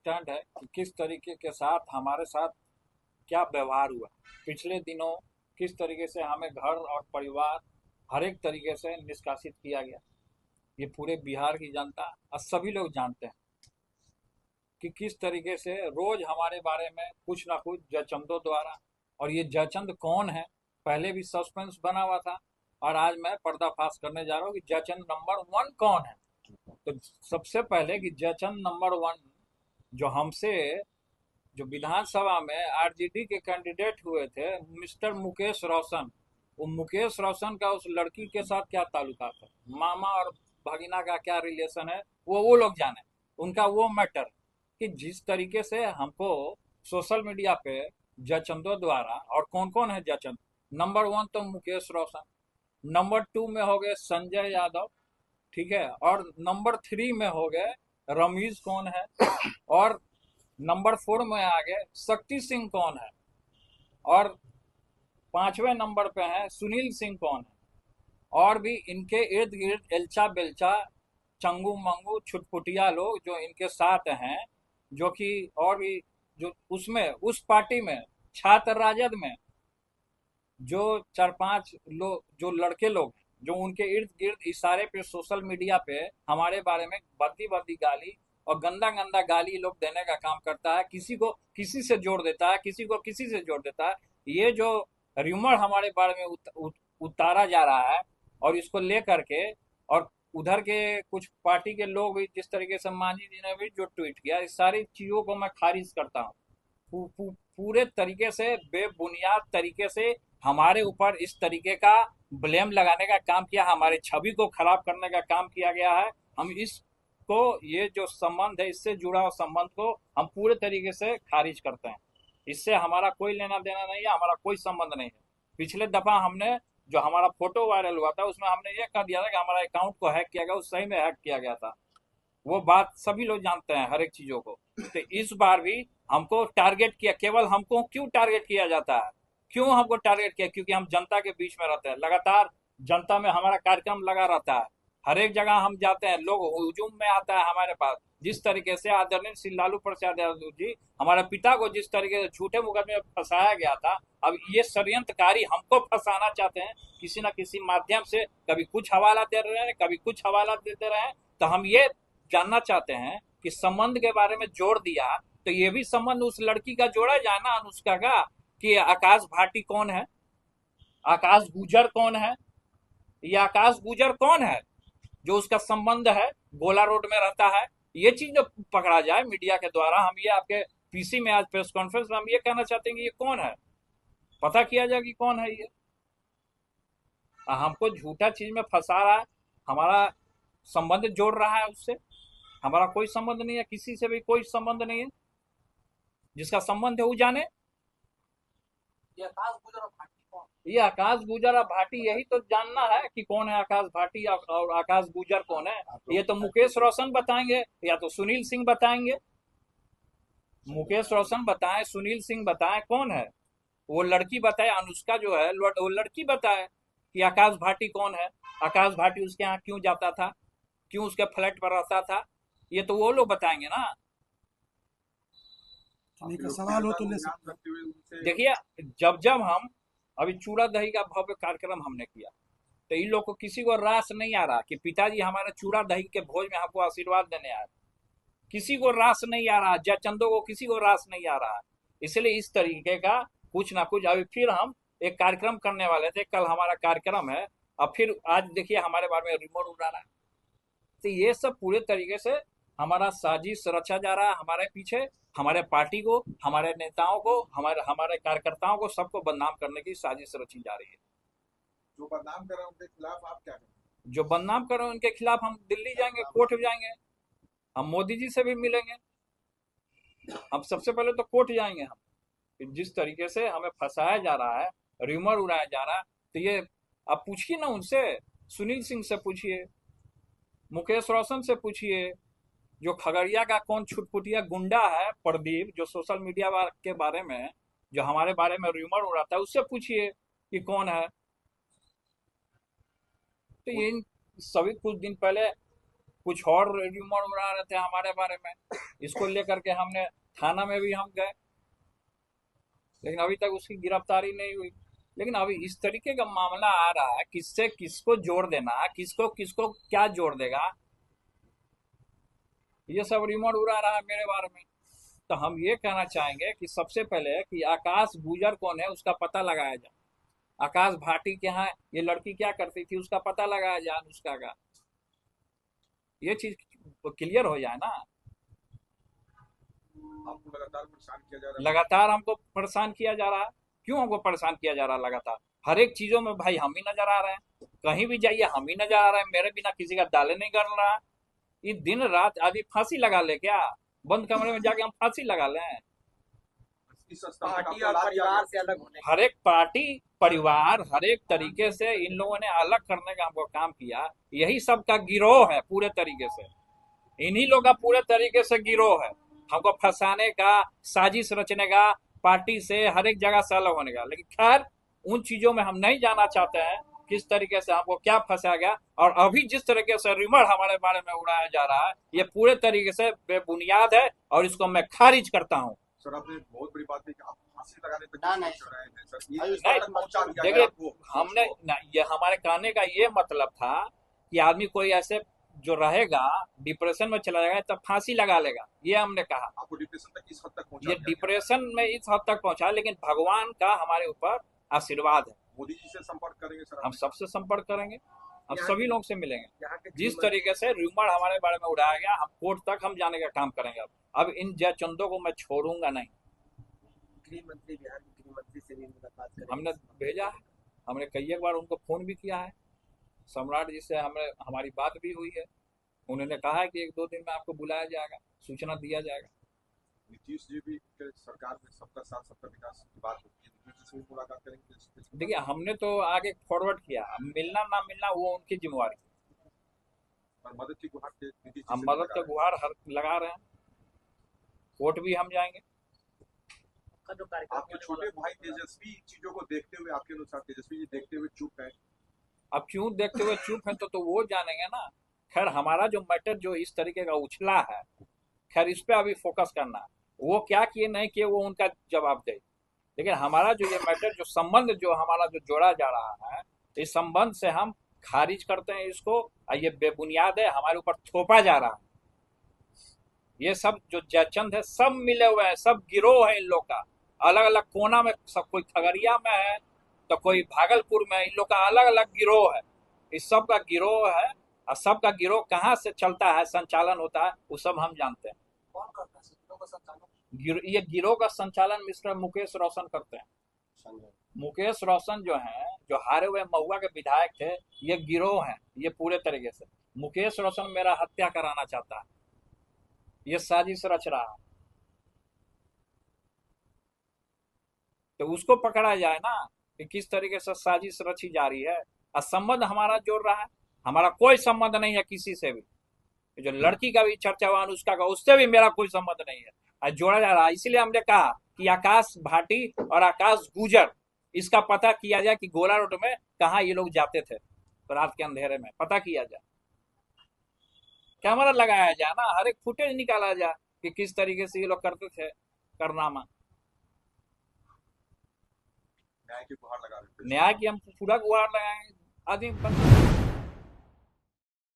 Stand है कि किस तरीके के साथ हमारे साथ क्या व्यवहार हुआ। पिछले दिनों किस तरीके से हमें घर और परिवार हर एक तरीके से निष्कासित किया गया, ये पूरे बिहार की जनता और सभी लोग जानते हैं कि किस तरीके से रोज हमारे बारे में कुछ ना कुछ जयचंदों द्वारा। और ये जयचंद कौन है, पहले भी सस्पेंस बना हुआ था और आज मैं पर्दाफाश करने जा रहा हूँ कि जयचंद नंबर वन कौन है। तो सबसे पहले कि जयचंद नंबर वन जो हमसे जो विधानसभा में आरजेडी के कैंडिडेट हुए थे, मिस्टर मुकेश रोशन, वो मुकेश रोशन का उस लड़की के साथ क्या ताल्लुकात है, मामा और भगीना का क्या रिलेशन है, वो लोग जाने, उनका वो मैटर। कि जिस तरीके से हमको सोशल मीडिया पे जयचंदों द्वारा, और कौन कौन है जयचंद, नंबर वन तो मुकेश रोशन, नंबर टू में हो गए संजय यादव, ठीक है, और नंबर थ्री में हो गए रमीज कौन है, और नंबर फोर में आ गए शक्ति सिंह कौन है, और पांचवें नंबर पे है सुनील सिंह कौन है। और भी इनके इर्द गिर्द एल्चा बेल्चा चंगू मंगू छुटपुटिया लोग जो इनके साथ हैं, जो कि और भी जो उसमें उस पार्टी में छात्र राजद में जो चार पांच लोग जो लड़के लोग जो उनके इर्द गिर्द इशारे पे सोशल मीडिया पे हमारे बारे में बद्दी बद्दी गाली और गंदा गंदा गाली लोग देने का काम करता है, किसी को किसी से जोड़ देता है, किसी को किसी से जोड़ देता है। ये जो र्यूमर हमारे बारे में उतारा जा रहा है, और इसको लेकर के, और उधर के कुछ पार्टी के लोग भी जिस तरीके से मांझी जी ने भी जो ट्वीट किया, इस सारी चीजों को मैं खारिज करता हूँ। पूरे तरीके से बेबुनियाद तरीके से हमारे ऊपर इस तरीके का ब्लेम लगाने का काम किया, हमारे छवि को खराब करने का काम किया गया है। हम इसको, ये जो संबंध है, इससे जुड़ा हुआ संबंध को हम पूरे तरीके से खारिज करते हैं। इससे हमारा कोई लेना देना नहीं है, हमारा कोई संबंध नहीं है। पिछले दफा हमने जो हमारा फोटो वायरल हुआ था उसमें हमने ये कह दिया था कि हमारा अकाउंट को हैक किया गया, उस सही में हैक किया गया था। वो बात सभी लोग जानते हैं, हर एक चीजों को। तो इस बार भी हमको टारगेट किया, केवल हमको क्यों टारगेट किया जाता है, क्यों हमको टारगेट किया, क्योंकि हम जनता के बीच में रहते हैं, लगातार जनता में हमारा कार्यक्रम लगा रहता है, हर एक जगह हम जाते हैं, लोग हुजूम में आता है हमारे पास। जिस तरीके से आदरणीय श्री लालू प्रसाद यादव जी, हमारे पिता को जिस तरीके से झूठे मुकदमे में फंसाया गया था, अब ये षड्यंत्रकारी हमको फंसाना चाहते हैं किसी न किसी माध्यम से, कभी कुछ हवाला दे रहे हैं, कभी कुछ हवाला देते रहे हैं। तो हम ये जानना चाहते हैं कि संबंध के बारे में जोड़ दिया, तो ये भी संबंध उस लड़की का जोड़ा जाए ना, अनुष्का का, कि आकाश भाटी कौन है, आकाश गुजर कौन है, ये आकाश गुजर कौन है जो उसका संबंध है, गोला रोड में रहता है। ये चीज जो पकड़ा जाए मीडिया के द्वारा, हम ये आपके पीसी में आज प्रेस कॉन्फ्रेंस में हम ये कहना चाहते हैं कि ये कौन है, पता किया जाए कि कौन है ये। हमको झूठा चीज में फंसा रहा है, हमारा संबंध जोड़ रहा है उससे। हमारा कोई संबंध नहीं है, किसी से भी कोई संबंध नहीं है, जिसका संबंध है वो जाने। ये आकाश गुजर और भाटी, यही तो जानना है कि कौन है आकाश भाटी और आकाश गुजर कौन है। ये तो मुकेश रोशन बताएंगे या तो सुनील सिंह बताएंगे। मुकेश रोशन बताएं, सुनील सिंह बताएं, कौन है वो लड़की बताए, अनुष्का जो है वो लड़की बताए कि आकाश भाटी कौन है, आकाश भाटी उसके यहाँ क्यों जाता था, क्यों उसके फ्लैट पर रहता था, ये तो वो लोग बताएंगे ना। का सवाल हो तो ले सकते। देखिए, जब जब हम अभी चूड़ा दही का भव्य कार्यक्रम हमने किया, तो इन लोग को किसी को रास नहीं आ रहा कि पिताजी हमारे चूड़ा दही के भोज में हमको आशीर्वाद देने आए, किसी को रास नहीं आ रहा, जयचंदों को किसी को रास नहीं आ रहा। इसलिए इस तरीके का कुछ ना कुछ, अभी फिर हम एक कार्यक्रम करने वाले थे, कल हमारा कार्यक्रम है, अब फिर आज देखिए हमारे बारे में रिमोट उड़ा रहा है। तो ये सब पूरे तरीके से हमारा साजिश रचा जा रहा है, हमारे पीछे हमारे पार्टी को, हमारे नेताओं को, हमारे हमारे कार्यकर्ताओं को, सबको बदनाम करने की साजिश रची जा रही है। जो बदनाम कर रहे हैं उनके खिलाफ आप क्या करेंगे? जो बदनाम कर रहे हैं उनके खिलाफ हम दिल्ली जाएंगे, कोर्ट जाएंगे, हम मोदी जी से भी मिलेंगे, हम सबसे पहले तो कोर्ट जाएंगे हम। जिस तरीके से हमें फंसाया जा रहा है, र्यूमर उड़ाया जा रहा है, तो ये आप पूछिए ना उनसे, सुनील सिंह से पूछिए, मुकेश रोशन से पूछिए, जो खगड़िया का कौन छुटपुटिया गुंडा है प्रदीप, जो सोशल मीडिया के बारे में, जो हमारे बारे में र्यूमर उड़ाता है, उससे पूछिए कि कौन है। तो ये सभी कुछ दिन पहले कुछ और रूमर उड़ा रहे थे हमारे बारे में। इसको लेकर के हमने थाना में भी हम गए, लेकिन अभी तक उसकी गिरफ्तारी नहीं हुई। लेकिन अभी इस तरीके का मामला आ रहा है, किससे किसको जोड़ देना, किसको किसको क्या जोड़ देगा, ये सब रिमोट उड़ा रहा है मेरे बारे में। तो हम ये कहना चाहेंगे कि सबसे पहले कि आकाश गुजर कौन है उसका पता लगाया जाए। आकाश भाटी के यहाँ ये लड़की क्या करती थी उसका पता लगाया जाए, अनुष्का का, ये चीज क्लियर हो जाए ना। आपको लगातार परेशान किया जा रहा है। लगातार हमको परेशान किया जा रहा है। क्यों हमको परेशान किया जा रहा है लगातार? हर एक चीजों में भाई हम ही नजर आ रहे हैं, कहीं भी जाइए हम ही नजर आ रहे हैं, मेरे बिना किसी का दाले नहीं कर रहा। ये दिन रात आदमी फांसी लगा ले क्या? बंद कमरे में जाके हम फांसी लगा लें? इस संस्था तक पार्टी आपको और लाभ दिया परिवार गया। से अलग होने हर एक पार्टी परिवार हर एक तरीके से इन लोगों ने अलग करने का हमको काम किया। यही सबका गिरोह है पूरे तरीके से, इन्हीं लोग का पूरे तरीके से गिरोह है, हमको फंसाने का, साजिश रचने का, पार्टी से हर एक जगह से अलग होने का। लेकिन खैर उन चीजों में हम नहीं जाना चाहते हैं, किस तरीके से हमको क्या फंसाया गया। और अभी जिस तरीके से रिमर हमारे बारे में उड़ाया जा रहा है, ये पूरे तरीके से बेबुनियाद है और इसको मैं खारिज करता हूँ। सर आपने बहुत बड़ी बात है कि आप फांसी लगाने तक ना, नहीं। पहुंच रहे हैं सर। नहीं, ये इस बात तक पहुंचा दिया गया देखिए आपको। हमने ये हमारे कहने का ये मतलब था कि आदमी कोई ऐसे जो रहेगा डिप्रेशन में चला जाएगा तब फांसी लगा लेगा, ये हमने कहा। आपको डिप्रेशन तक इस हद तक पहुंचा ये दिया गया। डिप्रेशन में इस हद तक पहुंचा, लेकिन भगवान का हमारे ऊपर आशीर्वाद है। मोदी जी से संपर्क करेंगे सर हम सबसे संपर्क करेंगे, हम यहाँ सभी लोग से मिलेंगे। यहाँ के जिस गृह तरीके से रूमर हमारे बारे में उड़ाया गया, हम कोर्ट तक हम जाने का काम करेंगे। अब इन जयचंदों को मैं छोड़ूंगा नहीं। मंत्री बिहार के गृह मंत्री से भी मुलाकात करेंगे। हमने भेजा है, हमने कई एक बार उनको फोन भी किया है, सम्राट जी से हमारी बात भी हुई है। उन्होंने कहा है कि 1-2 दिन में आपको बुलाया जाएगा, सूचना दिया जाएगा। नीतीश जी भी के सरकार में सबका साथ सबका विकास की बात होती है, नीतीश जी से भी मुलाकात करेंगे। देखिए हमने तो आगे फॉरवर्ड किया, अब मिलना ना मिलना वो उनकी जिम्मेवारी। और मदद की गुहार के नीतीश जी हम से मदद का गुहार लगा रहे हैं, कोर्ट भी हम जाएंगे। का जो कार्यक्रम आपके छोटे भाई तेजस्वी चीजों को देखते हुए, आपके अनुसार तेजस्वी जी देखते हुए चुप है। अब क्यों देखते हुए चुप है तो वो जानेंगे ना। खैर हमारा जो मैटर जो इस तरीके का उछला है, खैर इस पे अभी फोकस करना है। वो क्या किए नहीं किए वो उनका जवाब दे। लेकिन हमारा जो ये मैटर जो संबंध जो हमारा जो जोड़ा जा रहा है, इस संबंध से हम खारिज करते हैं इसको। और ये बेबुनियाद है, हमारे ऊपर थोपा जा रहा है। ये सब जो जयचंद है सब मिले हुए हैं, सब गिरोह है इन लोग का, अलग अलग कोना में। सब कोई खगड़िया में है तो कोई भागलपुर में, इन लोग का अलग अलग गिरोह है। इस सब का गिरोह है, और सबका गिरोह कहाँ से चलता है, संचालन होता है, वो सब हम जानते हैं। कौन करता है गिरोह का संचालन? ये गिरोह का संचालन मिस्टर मुकेश रोशन करते हैं। मुकेश रोशन जो हैं, जो हारे हुए महुआ के विधायक थे, ये गिरोह हैं ये पूरे तरीके से। मुकेश रोशन मेरा हत्या कराना चाहता है, ये साजिश रच रहा है, तो उसको पकड़ा जाए ना कि किस तरीके से साजिश रची जा रही है। और संबंध हमारा जोड़ रहा है, हमारा कोई संबंध नहीं है किसी से भी। जो लड़की का भी चर्चा हुआ अनुष्का का, उससे भी मेरा कोई संबंध नहीं है, और जोड़ा जा रहा है। इसीलिए हमने कहा कि आकाश भाटी और आकाश गुजर, इसका पता किया जाए कि गोला रोड में कहाँ ये लोग जाते थे, तो रात के अंधेरे में पता किया जाए, कैमरा लगाया जाए ना, हर एक फुटेज निकाला जाए कि किस तरीके से ये लोग करते थे कारनामा। न्याय की गुहार लगा रहे थे। न्याय की हम पूरा गुहार लगाएंगे। आदमी